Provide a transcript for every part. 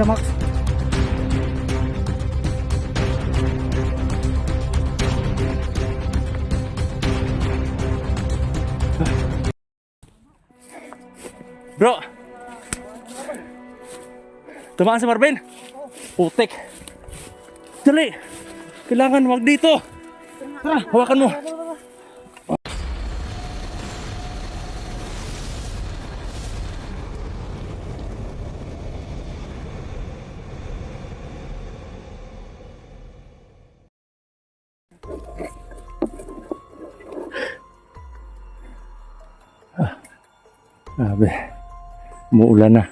Max. Bro, tumaan si Marvin. Putik. Dali. Kailangan wag dito. Tara, hawakan mo. Grabe. Umuulan na.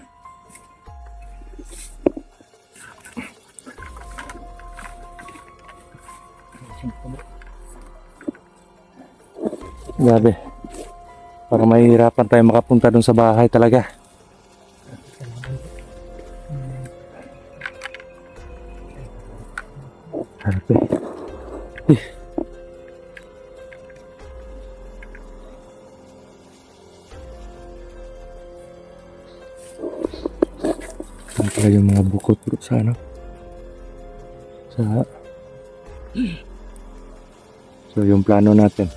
Grabe. Parang mahihirapan tayo makapunta dun sa bahay talaga. Grabe. Saan pala yung mga bukod bro sa ano? So yung plano natin.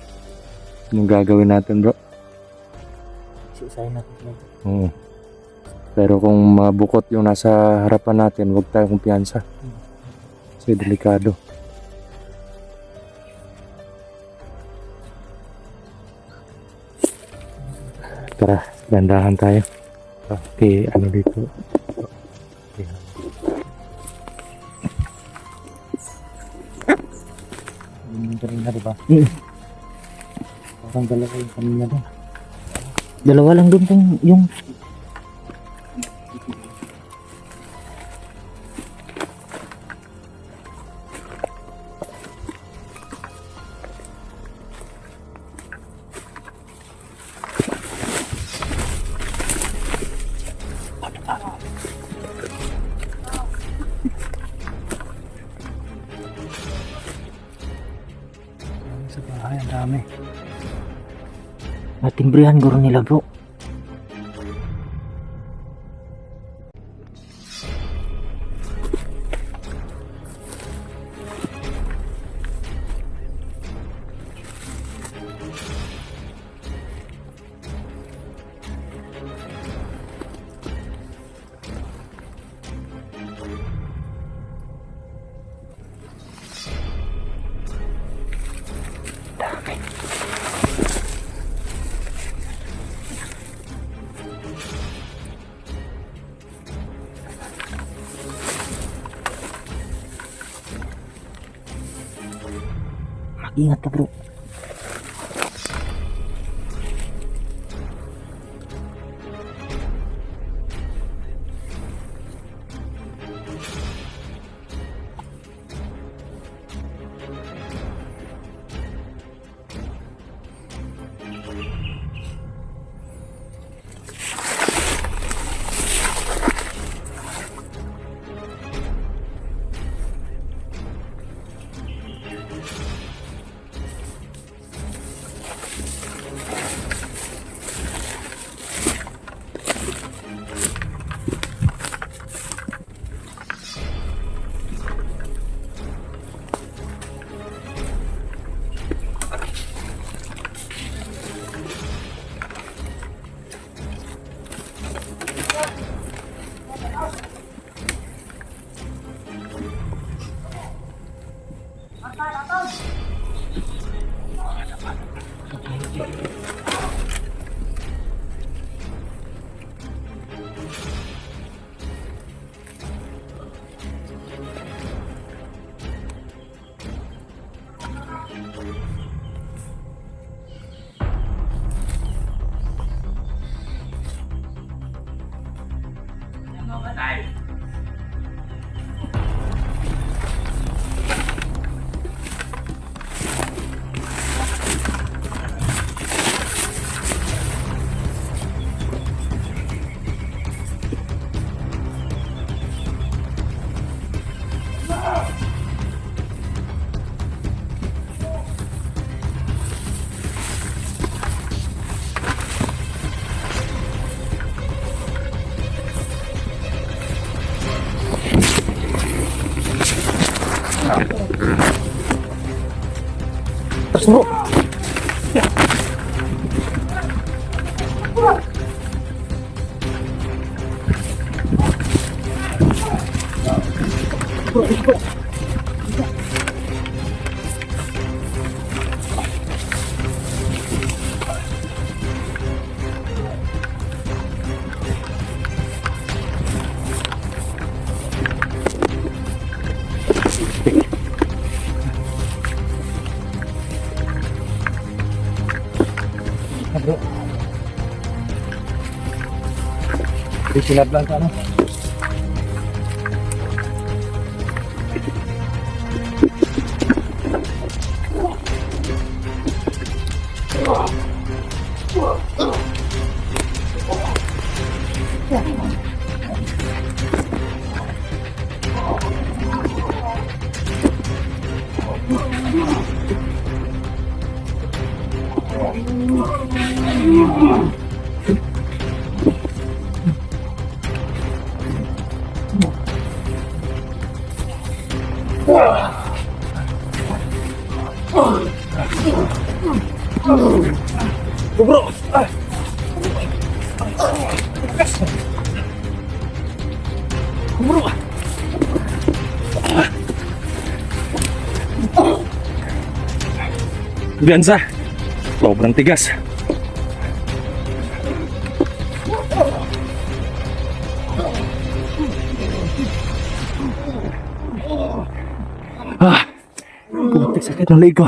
Anong gagawin natin bro? Susayin natin bro. Oo. Pero kung mga bukod yung nasa harapan natin, huwag tayong kumpiyansa. Kasi delikado. Tara, dandahan tayo. Okay, ano dito? Yung kanina diba? Parang dalawa yung kanina doon. Dalawa lang doon kung yung Sa bahay, ang dami. natimbrihan guro nila bro. Mag-ingat ka bro. Terus bro. Bro. Di silat lang sana. Bro. Biansa, sobrang tigas. Putik sakit ng leg ko.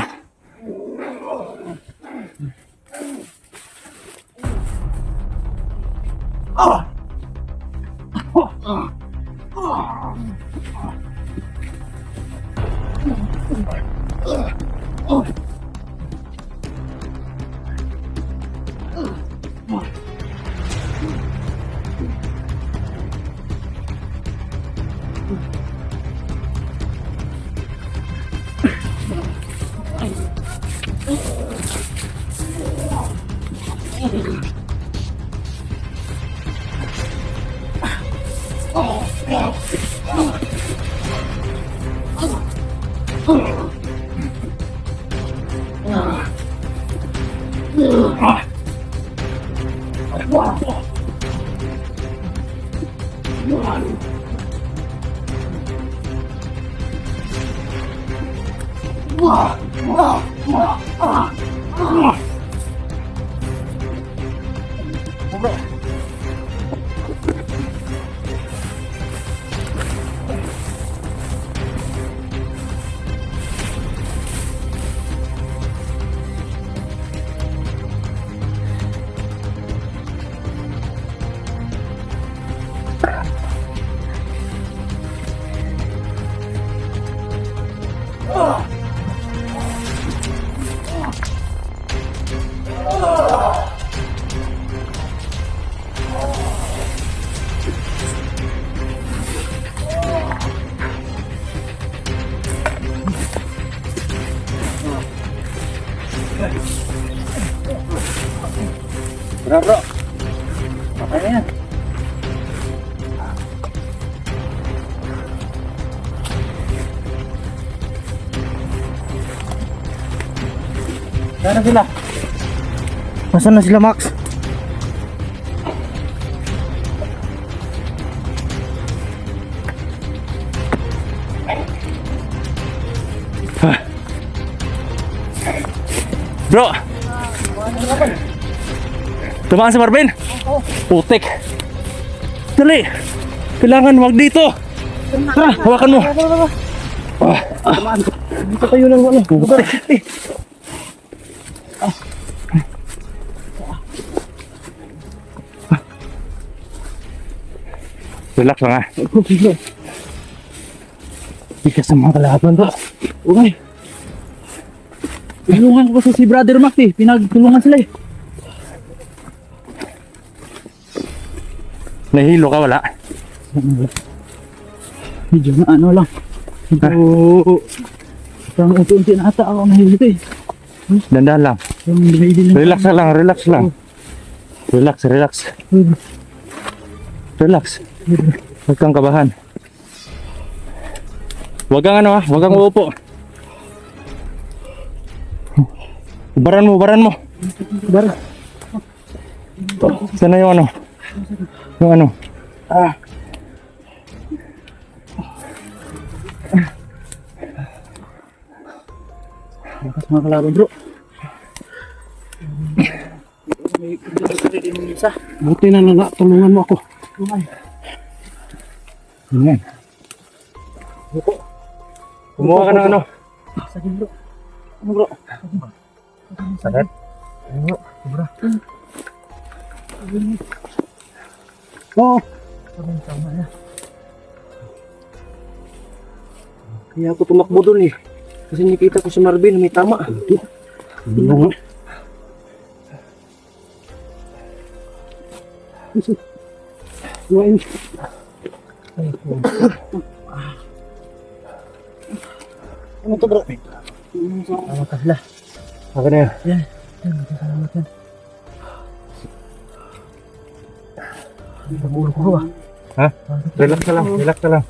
Bro. Apa yan? Saan na sila? Nasaan na sila, Max? Bro! Tumaan si Marvin? Putik! Dali! Kailangan wag dito! Ha! Hawakan mo! Dito tayo lang wala. Putik! Relax lang ha. Bigas ng mga kalaban bro. Okay. Tulungan ko kasi si Brother Max eh. Pinagtulungan sila eh. Nahilo ka wala? Medyo na ano lang. Medyo... Parang unti-unti na ata ako nahilito eh. Dandan lang. Yung lumidi lang. Relax lang, relax lang. Relax, relax. Relax. Huwag kang kabahan. Huwag kang ano ha, huwag kang uupo. Baran mo, baran mo. Bar. Sana yung ano? Yung ano? Lakas mga kalaban bro. Buti na tulungan mo ako. Yan. Kumuha ka ng ano? Sagin bro. Ano bro? Sakit? Oo, sobra. Oo. Tama na. Kaya ako tumakbo dun eh. Kasi nakita ko si Marvin, may tama. Ano nga? Luwain. Ano to bro? Tama ka sila. Akin na yan. Yan. Yan, magkasalamat yan. Nabulo ko ba? Ha? Relax ka lang, relax ka lang.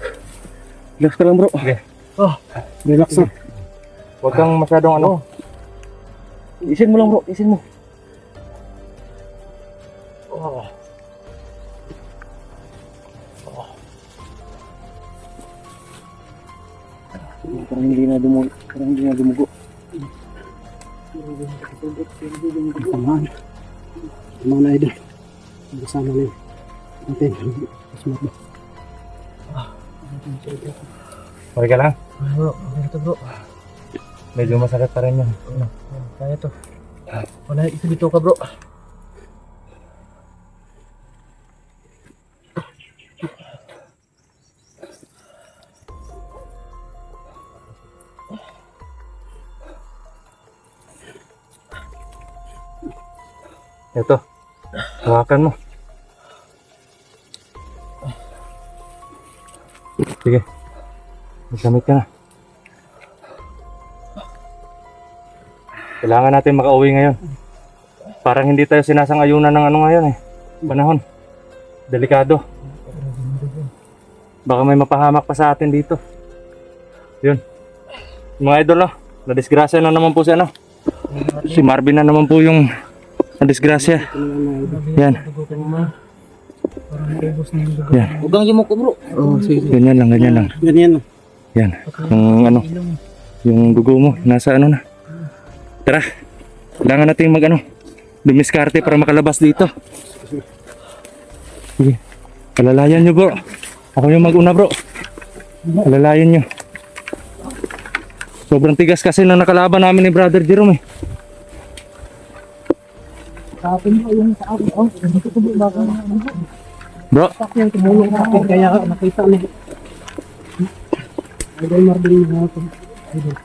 Relax ka lang bro. Okay. Oh, relax na. Huwag kang masyadong ano. Isin mo lang bro, isin mo. Oh. Parang hindi na dumugo. Tamaan. Tamaan na idol. Kasama na yun. Natin. Smart ba? Okay ka lang? Bro, ano to bro? Medyo masakit pa rin yun. Kaya to. Wala isa dito ka bro. Ito. Hawakan mo. Sige. Magamit ka na. Kailangan natin makauwi ngayon. Parang hindi tayo sinasang-ayunan ng ano ngayon eh. Panahon. Delikado. Baka may mapahamak pa sa atin dito. Yun. Mga idol no. Nadisgrasya na naman po si ano. Si Marvin na naman po yung nadisgrasya. Yan. Yan. Huwag kang yumuko bro. Oh, sige. Ganyan lang, ganyan lang. Ganyan no. Yan. Yung ano. Yung dugo mo. Nasa ano na. Tara. Kailangan natin mag ano. Dumiskarte para makalabas dito. Sige. Palalayan nyo bro. Ako yung mag-una bro. Palalayan nyo. Sobrang tigas kasi nang nakalaban namin ni Brother Jerome eh. Kapin mo yung sa akin. Oh, dito ko baka Bro. yung tumulong sa akin kaya nakita niya. Idol Marvin na ako. Idol.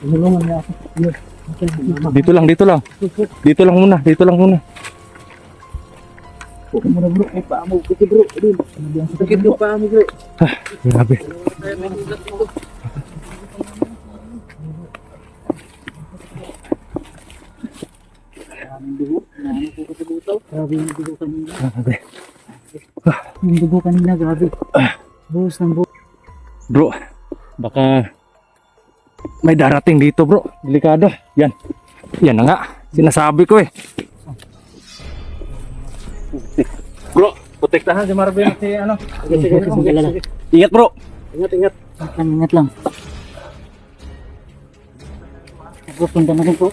Tumulungan niya ako. Yun. Okay, mama. Dito lang, dito lang. Dito lang muna, dito lang muna. Okay muna bro. Ay paa mo. Sige bro. Idol. Sakit yung paa mo bro. Grabe. Grabe yung dugo kanina. Grabe. Yung dugo kanina, grabe. Buhos ng buhos. Bro, baka may darating dito bro. Delikado. Yan. Yan na nga. Sinasabi ko eh. Bro, protektahan si Marvin at si ano. Sige. Ingat bro. Ingat. Ingat lang. Bro, punta na rin po.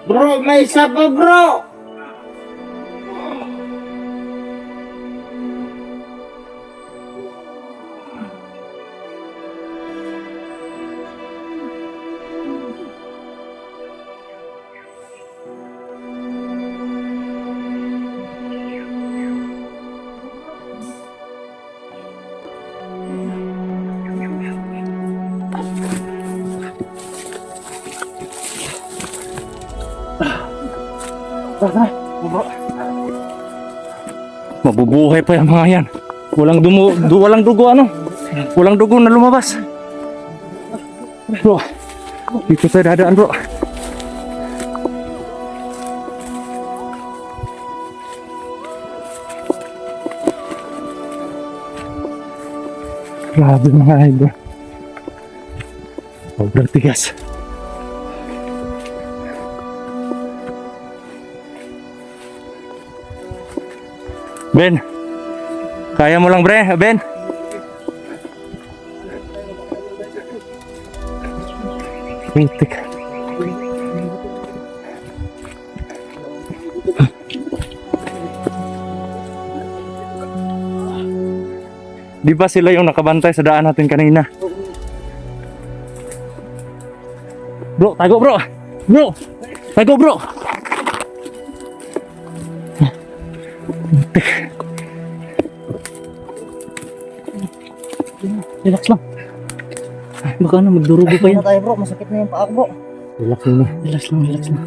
Bro, may isa pa bro! Mabubuhay pa yung mga yan. Walang dugo ano? Walang dugo na lumabas. Bro, dito tayo dadaan bro. Grabe mga idol. Sobrang tigas. Ben, kaya mo lang bre, Ben. Pintik. Di ba sila yung nakabantay sa daan natin kanina? Bro, tago bro! Bro! Tago bro! Relax lang. Baka na magdurugo pa yan. tayo bro, masakit na yung paa ko bro. Relax mo. Relax lang, relax lang.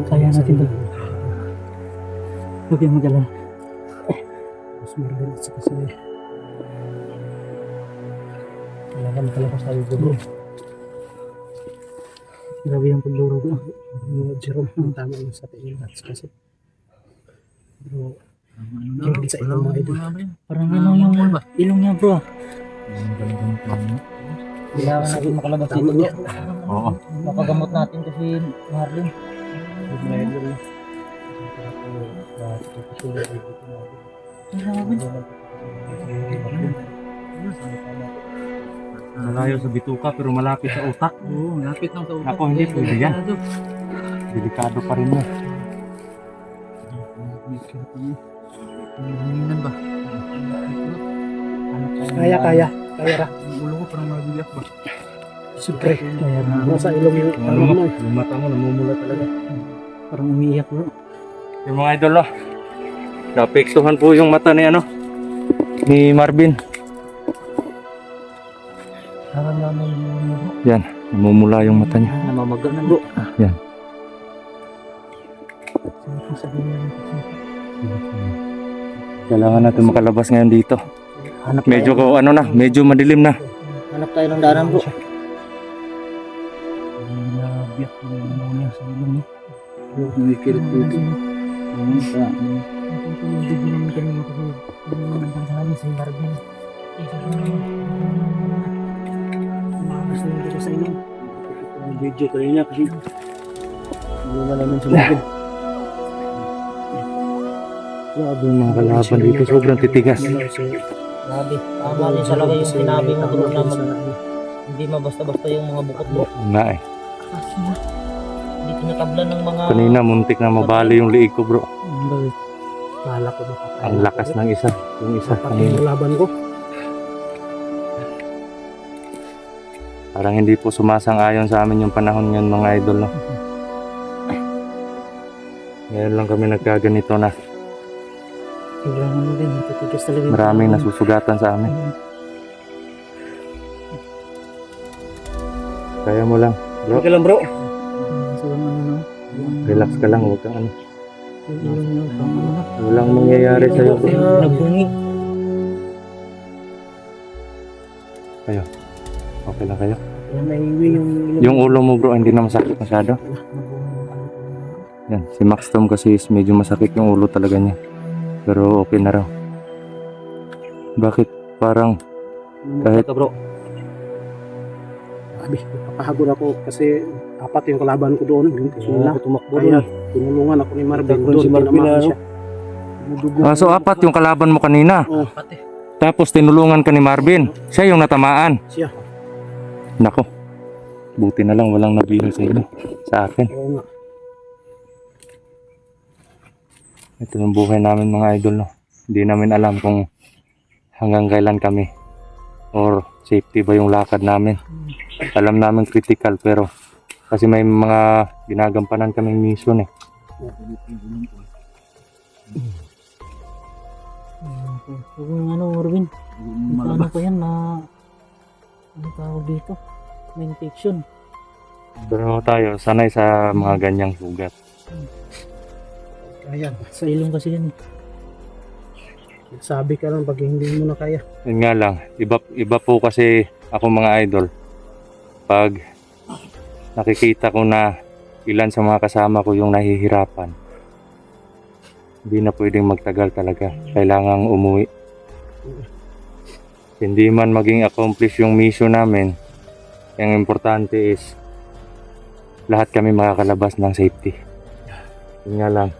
Kaya natin to. Huwag kayong mag-alala. Mas margalit kasi. Kailangan makalabas tayo bro. Grabe yung pagdurugo. Jerome, tama yung sa tingin kasi. Bro, hindi sa ilang mga idol. Parang ano yung ilong niya bro. Kailangan natin makalabas dito bro. Oo. Mapagamot natin kasi Marlin. Malayo sa bituka pero malapit sa utak. Oo, lapit lang sa utak. Ako hindi pwede yan. Delikado pa rin yan. Hinihinan ba? Kaya ra. Ang ulo ko parang mabiyak ba? Siyempre, nasa ilong yung ano mo. Yung mata mo namumula talaga. Parang umiiyak bro. Yung mga idol, no? Naapektuhan po yung mata ni ano ni Marvin. Parang naman yung bro. Yan, namumula yung mata niya. Namamaga na bro. Yan. Kailangan natin makalabas ngayon dito. Hanap Medyo ko ano na, medyo madilim na. Hanap tayo ng daanan bro. Nabiyak yung ano niya sa ilong niya. Umikirit dito. Hindi naman kanina kasi naman si Marvin. Gusto nyo dito sa inyo. Yung video kanina kasi hindi mo naman si Marvin. Grabe yung mga kalaban dito, sobrang titigas. Grabe. Tama rin sa lagay yung sinabi mo bro na hindi mabasta-basta yung mga bukot bro. Nga eh. Hindi tinatablan ng mga... Kanina muntik na mabali yung liig ko bro. Kala ko ba? Ang lakas ng isa. Yung isa Pati kanina. yung laban ko. Parang hindi po sumasang-ayon sa amin yung panahon ngayon mga idol. No? Ngayon lang kami nagkaganito na. Sobrang ano din, natitigas talaga. Maraming nasusugatan sa amin. Kaya mo lang. Bro, Okay lang bro. Sobrang ano na. relax ka lang. Huwag kang ano. Yung ilong niya, parang ano na. Walang mangyayari sa'yo bro. Nagbungi. Okay lang kayo. Naiiwi yung... Yung ulo mo bro, hindi na masakit masyado. Yan, si Max Tom kasi is medyo masakit yung ulo talaga niya. Pero okay na raw. Bakit parang kahit bro. Sabi, papahagod ako kasi apat yung kalaban ko doon. Wala ako tumakbo doon. Tinulungan ako ni Marvin doon. Si Marvin siya. so apat yung kalaban mo kanina. Oo. Tapos tinulungan ka ni Marvin. Siya yung natamaan. Siya. Nako. Buti na lang walang nabihal sa inyo. Sa akin. Oo nga. Ito yung buhay namin mga idol, no. Hindi namin alam kung hanggang kailan kami or safety ba yung lakad namin. Alam namin critical pero kasi may mga ginagampanan kaming mission eh. Kung ano, Marvin, ano pa yan na, ano tawag dito? May infection. Pero tayo sanay sa mga ganyang sugat. Ayan, Sa ilong kasi yan eh. sabi ka lang pag hindi mo na kaya. Yun nga lang, iba po kasi ako mga idol. Pag nakikita ko na ilan sa mga kasama ko yung nahihirapan, hindi na pwedeng magtagal talaga. Kailangang umuwi. Hindi man maging accomplish yung mission namin, ang importante is lahat kami makakalabas ng safety. Yun nga lang,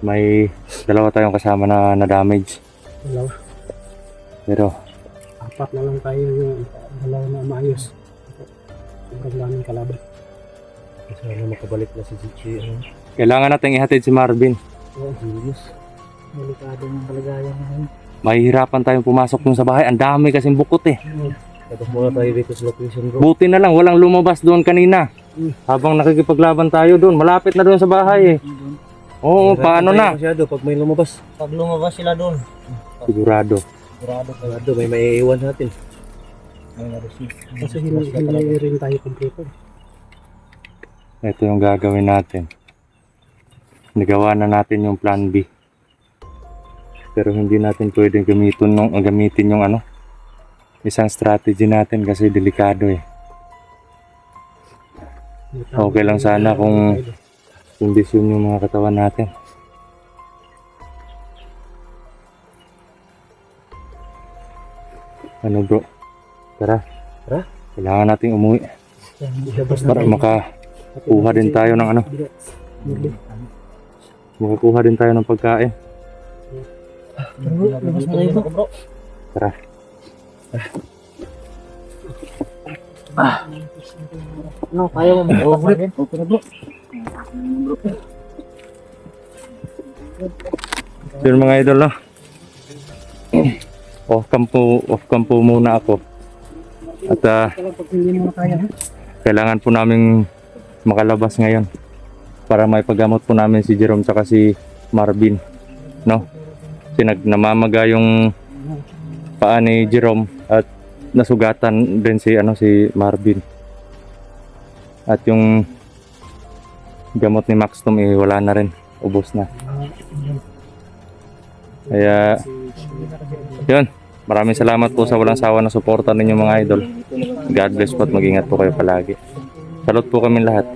may dalawa tayong kasama na na-damage. Dalawa. Pero Apat na lang tayo yung dalawa na maayos. Sobrang daming kalaban. Sana makabalik na si Zichi. kailangan natin ihatid si Marvin. Oo, serious. Delikado ng kalagayan ngayon. Mahihirapan tayong pumasok dun sa bahay. Ang dami kasing bukot eh. Tapos muna tayo dito sa location bro. Buti na lang, walang lumabas doon kanina. Habang nakikipaglaban tayo doon, malapit na doon sa bahay eh. Oo, paano na? Masyado pag may lumabas. Pag lumabas sila doon. Sigurado. Sigurado may maiiwan natin. Kasi hindi rin tayo kompleto. Ito yung gagawin natin. Nagawa na natin yung plan B. Pero hindi natin pwedeng gamitin yung ano, isang strategy natin kasi delikado eh. Okay lang sana kung kondisyon yung mga katawan natin. Ano bro? Tara. Tara. Kailangan nating umuwi para makakuha din tayo ng ano. Makakuha din tayo ng pagkain. Labas na tayo bro. Tara. Ano, kaya mo mag-over? Okay na bro. Yun mga idol no. Off cam po muna ako. At Pag hindi mo na kaya. kailangan po naming makalabas ngayon para may paggamot po namin si Jerome tsaka si Marvin, no? Kasi namamaga yung paa ni Jerome at nasugatan din si Marvin. At yung gamot ni Maxtom wala na rin, ubos na. Kaya yun, maraming salamat po sa walang sawa na suporta ninyo mga idol. God bless po at mag-ingat po kayo palagi. Salute po kami lahat.